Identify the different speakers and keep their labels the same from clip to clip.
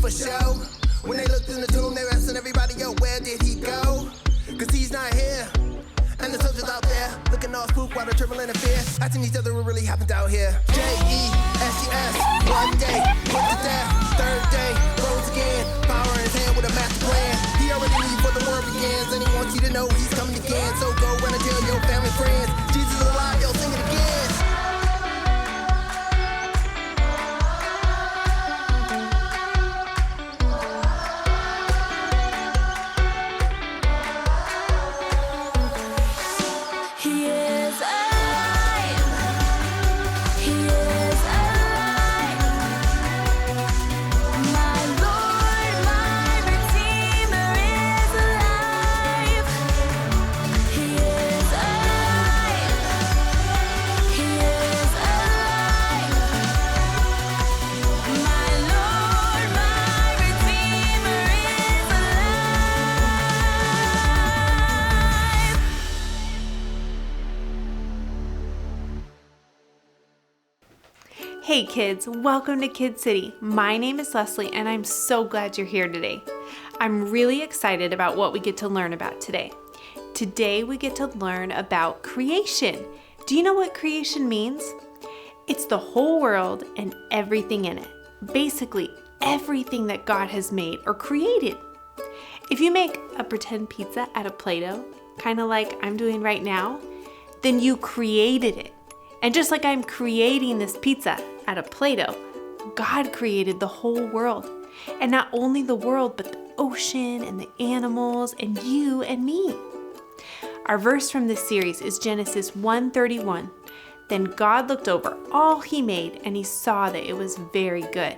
Speaker 1: for show. When they looked in the tomb, they were asking everybody, yo, where did he go? Cause he's not here. And the soldiers out there, looking all spooked while they're trembling in fear, asking each other what really happened out here. J-E-S-E-S, one day, put to death, third day, rose again, power in his hand with a master plan. He already knew before the war begins, and he wants you to know he's coming again. So go run and tell your family, friends, Jesus is alive, yo, sing it again.
Speaker 2: Hey kids, welcome to Kid City. My name is Leslie and I'm so glad you're here today. I'm really excited about what we get to learn about today. Today we get to learn about creation. Do you know what creation means? It's the whole world and everything in it. Basically, everything that God has made or created. If you make a pretend pizza out of Play-Doh, kind of like I'm doing right now, then you created it. And just like I'm creating this pizza out of Play-Doh, God created the whole world. And not only the world, but the ocean and the animals and you and me. Our verse from this series is Genesis 1:31. Then God looked over all he made and he saw that it was very good.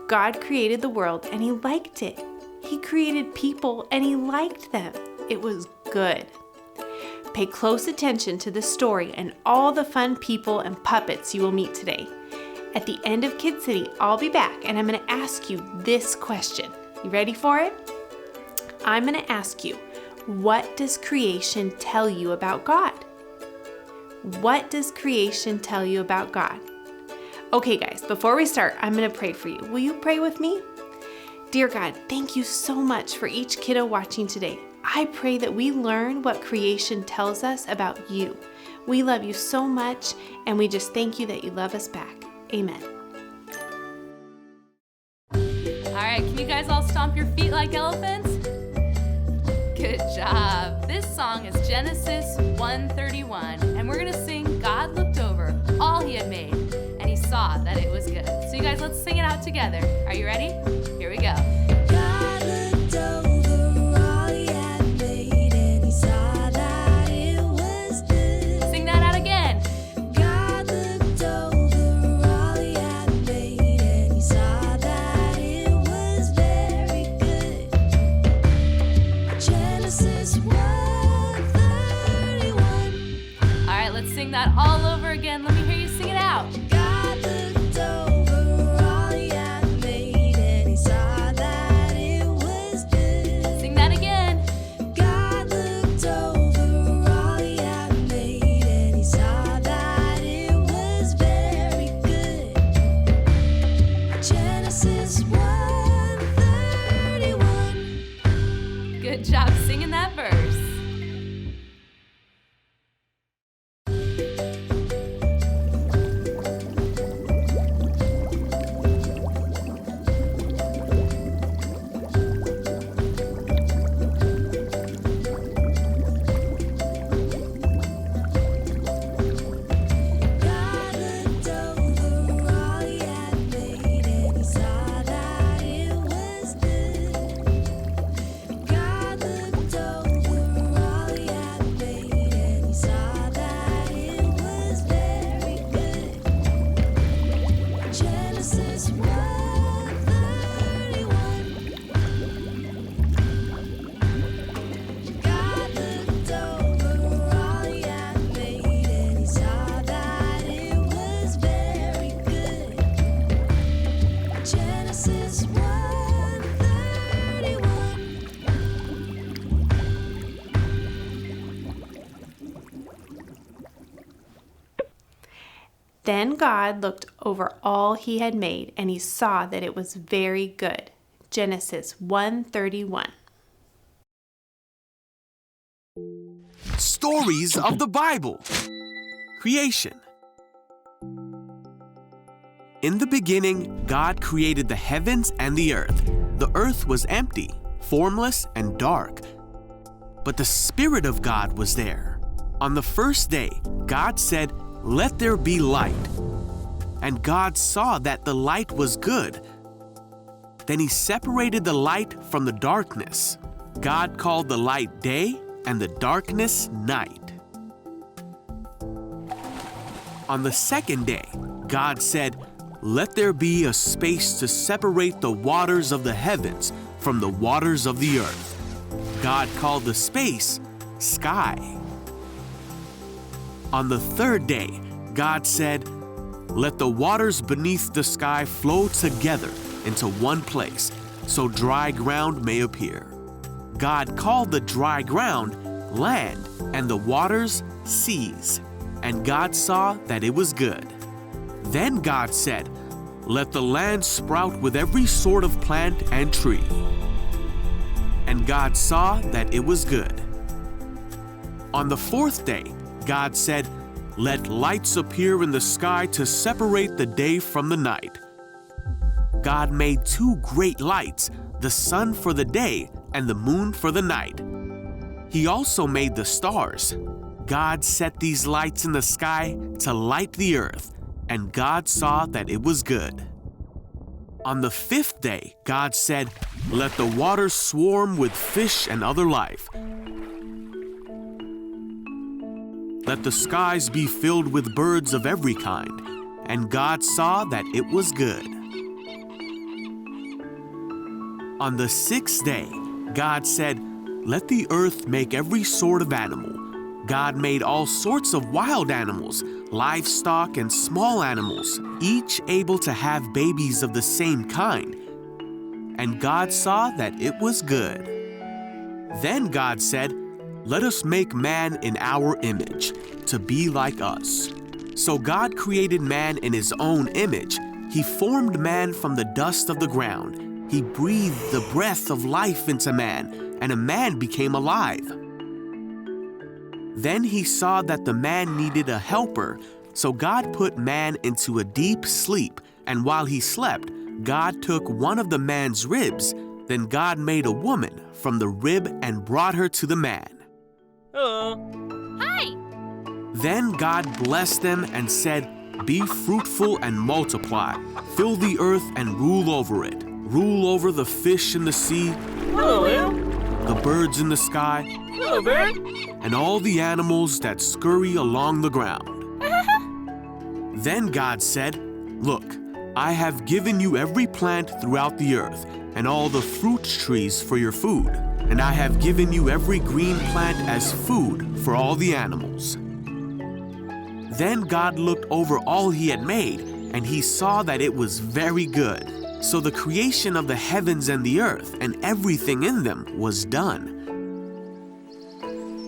Speaker 2: God created the world and he liked it. He created people and he liked them. It was good. Pay close attention to the story and all the fun people and puppets you will meet today. At the end of Kid City, I'll be back and I'm going to ask you this question. You ready for it? I'm going to ask you, what does creation tell you about God? What does creation tell you about God? Okay guys, before we start, I'm going to pray for you. Will you pray with me? Dear God, thank you so much for each kiddo watching today. I pray that we learn what creation tells us about you. We love you so much, and we just thank you that you love us back. Amen.
Speaker 3: All right, can you guys all stomp your feet like elephants? Good job. This song is Genesis 1:31, and we're going to sing God looked over all he had made, and he saw that it was good. So you guys, let's sing it out together. Are you ready? Here we go.
Speaker 4: God looked over.
Speaker 3: Sing that all over again. Let me hear you sing it out.
Speaker 4: God looked over all he had made and he saw that it was good.
Speaker 3: Sing that again.
Speaker 4: God looked over all he had made and he saw that it was very good. Genesis 1:31.
Speaker 3: Good job singing that verse.
Speaker 2: Then God looked over all he had made, and he saw that it was very good. Genesis 1:31.
Speaker 5: Stories of the Bible. Creation. In the beginning, God created the heavens and the earth. The earth was empty, formless, and dark. But the Spirit of God was there. On the first day, God said, "Let there be light." And God saw that the light was good. Then he separated the light from the darkness. God called the light day and the darkness night. On the second day, God said, "Let there be a space to separate the waters of the heavens from the waters of the earth." God called the space sky. On the third day, God said, "Let the waters beneath the sky flow together into one place, so dry ground may appear." God called the dry ground land and the waters seas, and God saw that it was good. Then God said, "Let the land sprout with every sort of plant and tree." And God saw that it was good. On the fourth day, God said, "Let lights appear in the sky to separate the day from the night." God made two great lights, the sun for the day and the moon for the night. He also made the stars. God set these lights in the sky to light the earth, and God saw that it was good. On the fifth day, God said, "Let the waters swarm with fish and other life. Let the skies be filled with birds of every kind." And God saw that it was good. On the sixth day, God said, "Let the earth make every sort of animal." God made all sorts of wild animals, livestock, and small animals, each able to have babies of the same kind. And God saw that it was good. Then God said, "Let us make man in our image, to be like us." So God created man in his own image. He formed man from the dust of the ground. He breathed the breath of life into man, and a man became alive. Then he saw that the man needed a helper, so God put man into a deep sleep, and while he slept, God took one of the man's ribs. Then God made a woman from the rib and brought her to the man.
Speaker 3: Hi!
Speaker 5: Then God blessed them and said, "Be fruitful and multiply. Fill the earth and rule over it. Rule over the fish in the sea, the birds in the sky, and all the animals that scurry along the ground." Then God said, "Look, I have given you every plant throughout the earth, and all the fruit trees for your food, and I have given you every green plant as food for all the animals." Then God looked over all he had made, and he saw that it was very good. So the creation of the heavens and the earth and everything in them was done.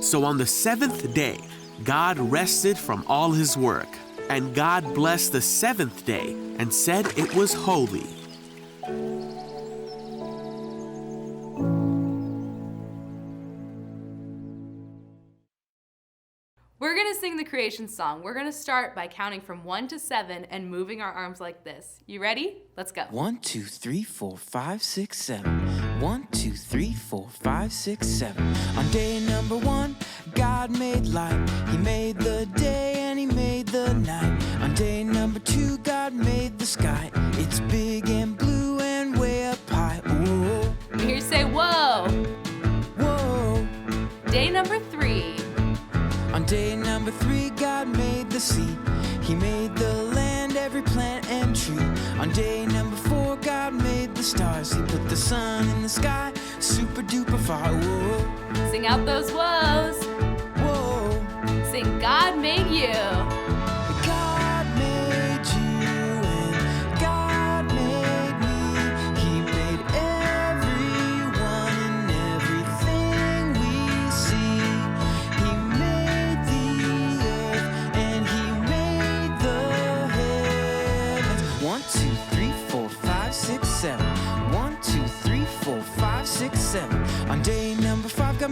Speaker 5: So on the seventh day, God rested from all his work, and God blessed the seventh day and said it was holy.
Speaker 3: We're going to sing the creation song. We're going to start by counting from 1 to 7 and moving our arms like this. You ready? Let's go.
Speaker 6: 1, 2, 3, 4, 5, 6, 7. 1, 2, 3, 4, 5, 6, 7. On day number 1, God made light. He made the day and he made the night. On day number 2, God made the sky. It's big and blue and way up high. Whoa,
Speaker 3: I hear you say, whoa.
Speaker 6: whoa.
Speaker 3: Day number 3.
Speaker 6: On day number 3, God made the sea. He made the land, every plant and tree. On day number 4, God made the stars. He put the sun in the sky, super duper far. Whoa,
Speaker 3: Sing out those woes.
Speaker 6: whoa.
Speaker 3: Sing, God made you.
Speaker 6: God made you and God made me. He made everyone and everything we see. He made the earth and he made the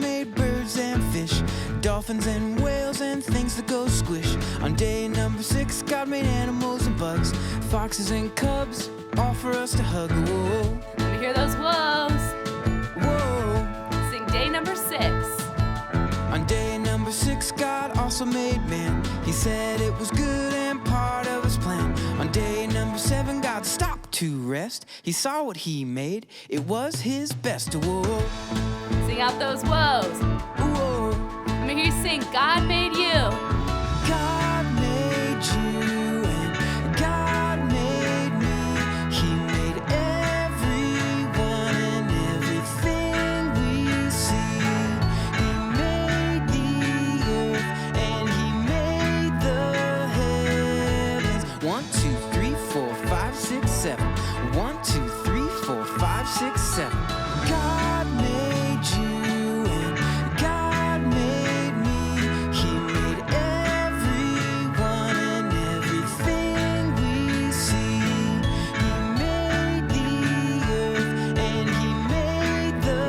Speaker 6: made birds and fish, dolphins and whales and things that go squish. On day number 6, God made animals and bugs, foxes and cubs, all for us to hug. Whoa,
Speaker 3: Let me hear those woes.
Speaker 6: whoa.
Speaker 3: Sing day number 6.
Speaker 6: On day number 6, God also made man. He said it was good and part of his plan. On day number 7, God stopped to rest. He saw what he made. It was his best. Whoa,
Speaker 3: Sing out those woes.
Speaker 6: whoa.
Speaker 3: Let me hear you sing God made you.
Speaker 6: God made you and God made me. He made everyone and everything we see. He made the earth and he made the heavens. 1, 2, 3, 4, 5, 6, 7. 1, 2, 3, 4, 5, 6, 7. God made you and God made me. He made everyone and everything we see. He made the earth and he made the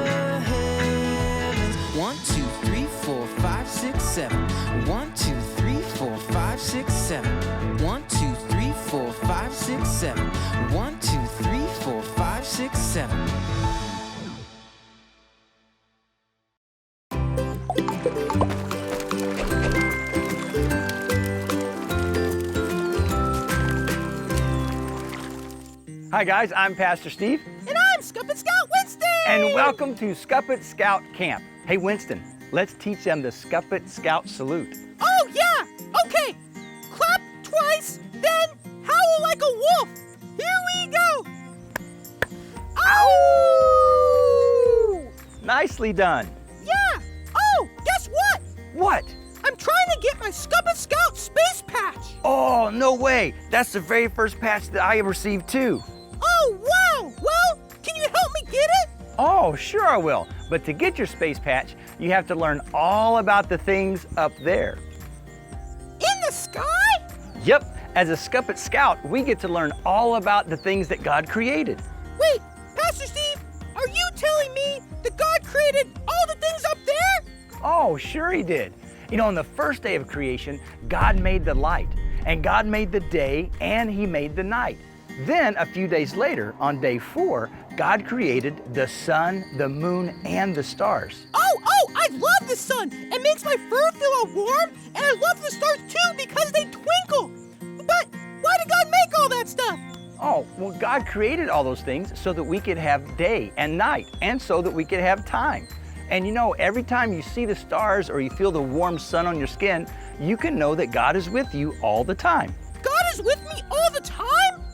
Speaker 6: heavens. 1, 2, 3, 4, 5, 6, 7. 1, 2, 3, 4, 5, 6, 7. 1, 2, 3, 4, 5, 6, 7. 1, 2, 3, 4, 5, 6, 7.
Speaker 7: Hi guys, I'm Pastor Steve,
Speaker 8: And I'm Scuppet Scout Winston!
Speaker 7: and welcome to Scuppet Scout Camp. Hey Winston, let's teach them the Scuppet Scout salute.
Speaker 8: Oh, yeah! Okay! Clap twice, then howl like a wolf! Here we go! Ow!
Speaker 7: Nicely done.
Speaker 8: Yeah! Oh, guess what?
Speaker 7: What?
Speaker 8: I'm trying to get my Scuppet Scout space patch!
Speaker 7: Oh, no way. That's the very first patch that I received too.
Speaker 8: Oh, wow! Well, can you help me get it?
Speaker 7: Oh, sure I will. But to get your space patch, you have to learn all about the things up there.
Speaker 8: In the sky?
Speaker 7: Yep, as a Scuppet Scout, we get to learn all about the things that God created.
Speaker 8: Wait, Pastor Steve, are you telling me that God created all the things up there?
Speaker 7: Oh, sure he did. You know, on the first day of creation, God made the light, and God made the day, and he made the night. Then, a few days later, on day 4, God created the sun, the moon, and the stars.
Speaker 8: Oh, I love the sun. It makes my fur feel all warm, and I love the stars too because they twinkle. But why did God make all that stuff?
Speaker 7: Oh, well, God created all those things so that we could have day and night, and so that we could have time. And you know, every time you see the stars or you feel the warm sun on your skin, you can know that God is with you all the time.
Speaker 8: God is with me all the time?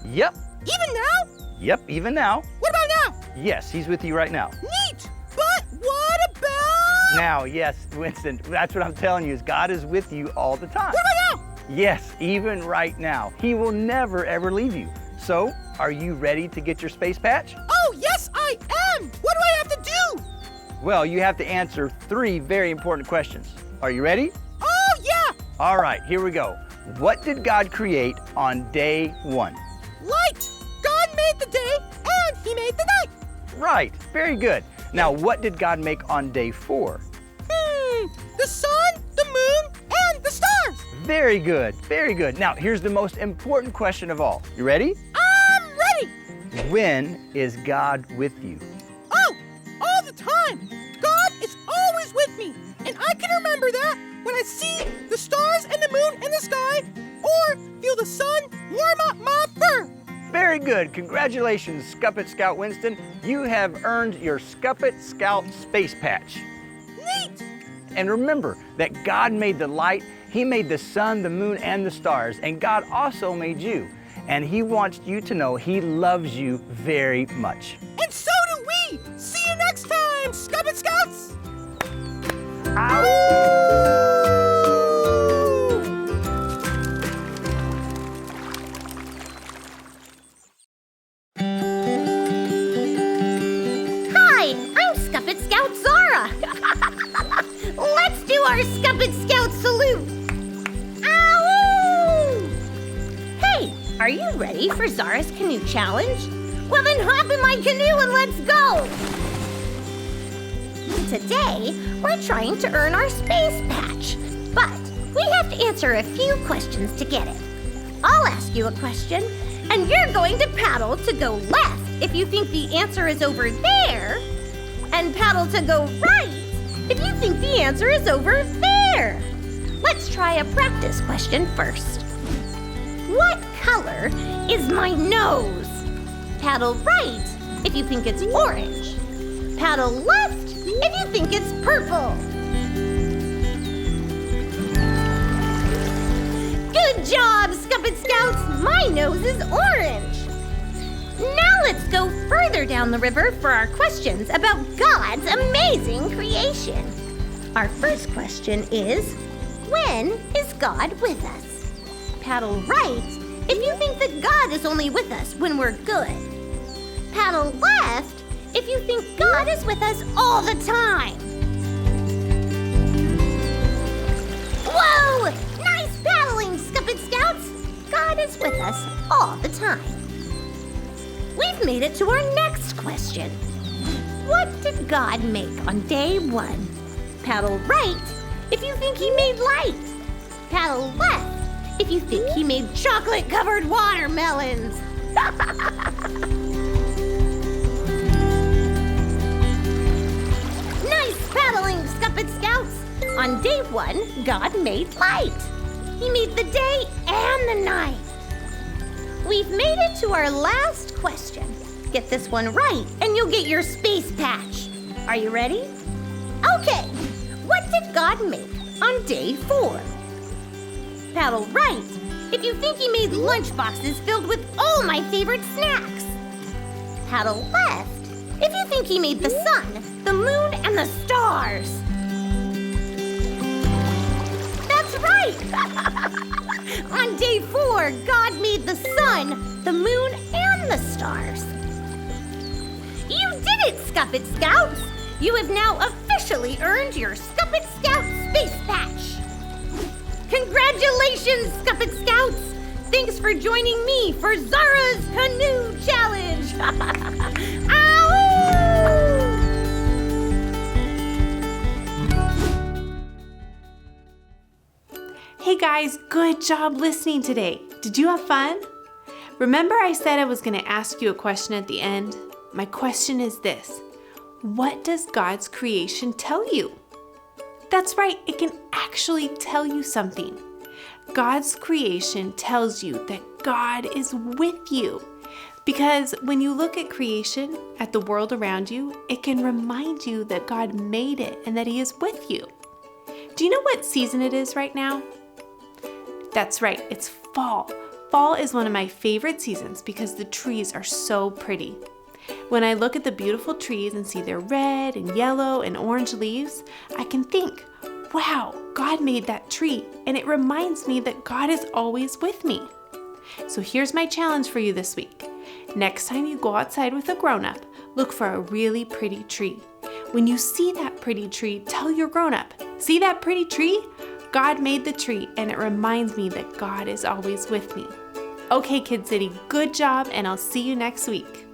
Speaker 7: Yep,
Speaker 8: Even now?
Speaker 7: yep, even now.
Speaker 8: What about now?
Speaker 7: Yes, he's with you right now.
Speaker 8: Neat! But what about...
Speaker 7: Now, yes, Winston, that's what I'm telling you, is God is with you all the time.
Speaker 8: What about now?
Speaker 7: Yes, even right now. He will never, ever leave you. So, are you ready to get your space patch?
Speaker 8: Oh, yes, I am! What do I have to do?
Speaker 7: Well, you have to answer 3 very important questions. Are you ready?
Speaker 8: Oh, yeah!
Speaker 7: All right, here we go. What did God create on day 1?
Speaker 8: Light! God made the day, and he made the night.
Speaker 7: Right, very good. Now, what did God make on day 4?
Speaker 8: The sun, the moon, and the stars.
Speaker 7: Very good, very good. Now, here's the most important question of all. You ready?
Speaker 8: I'm ready.
Speaker 7: When is God with you?
Speaker 8: Oh, all the time. God is always with me, and I can remember that when I see the stars and the moon in the sky, or feel the sun warm up my fur.
Speaker 7: Very good. Congratulations, Scuppet Scout Winston. You have earned your Scuppet Scout Space Patch.
Speaker 8: Neat.
Speaker 7: And remember that God made the light, he made the sun, the moon, and the stars, and God also made you. And he wants you to know he loves you very much.
Speaker 8: And so do we. See you next time, Scuppet Scouts.
Speaker 9: Hi, I'm Scuppet Scout Zara. Let's do our Scuppet Scout salute. Ow! Hey, are you ready for Zara's canoe challenge? Well then hop in my canoe and let's go. today we're trying to earn our space patch, but we have to answer a few questions to get it. I'll ask you a question, and you're going to paddle to go left if you think the answer is over there, and paddle to go right if you think the answer is over there. Let's try a practice question first. What color is my nose? Paddle right if you think it's orange. Paddle left if you think it's purple. Good job, Scuppet Scouts! My nose is orange. Now let's go further down the river for our questions about God's amazing creation. Our first question is, when is God with us? Paddle right if you think that God is only with us when we're good. Paddle left if you think God is with us all the time. Whoa! Nice paddling, Scuppet Scouts! God is with us all the time. We've made it to our next question. What did God make on day 1? Paddle right if you think he made light. Paddle left if you think he made chocolate-covered watermelons. Nice paddling, Scuppet Scouts! On day 1, God made light. He made the day and the night. We've made it to our last question. Get this one right, and you'll get your space patch. Are you ready? Okay, what did God make on day 4? Paddle right if you think he made lunch boxes filled with all my favorite snacks. Paddle left if you think he made the sun, the moon, and the stars. That's right! On day 4, God made the sun, the moon, and the stars. You did it, Scuppet Scouts! You have now officially earned your Scuppet Scout Space Patch. Congratulations, Scuppet Scouts! Thanks for joining me for Zara's Canoe Challenge! Ow!
Speaker 2: Hey guys, good job listening today. Did you have fun? Remember I said I was going to ask you a question at the end? My question is this: what does God's creation tell you? That's right, it can actually tell you something. God's creation tells you that God is with you. Because when you look at creation, at the world around you, it can remind you that God made it and that He is with you. Do you know what season it is right now? That's right, it's fall. Fall is one of my favorite seasons because the trees are so pretty. When I look at the beautiful trees and see their red and yellow and orange leaves, I can think, wow, God made that tree, and it reminds me that God is always with me. So here's my challenge for you this week. Next time you go outside with a grown-up, look for a really pretty tree. When you see that pretty tree, tell your grown-up, see that pretty tree? God made the tree, and it reminds me that God is always with me. Okay, Kid City, good job, and I'll see you next week.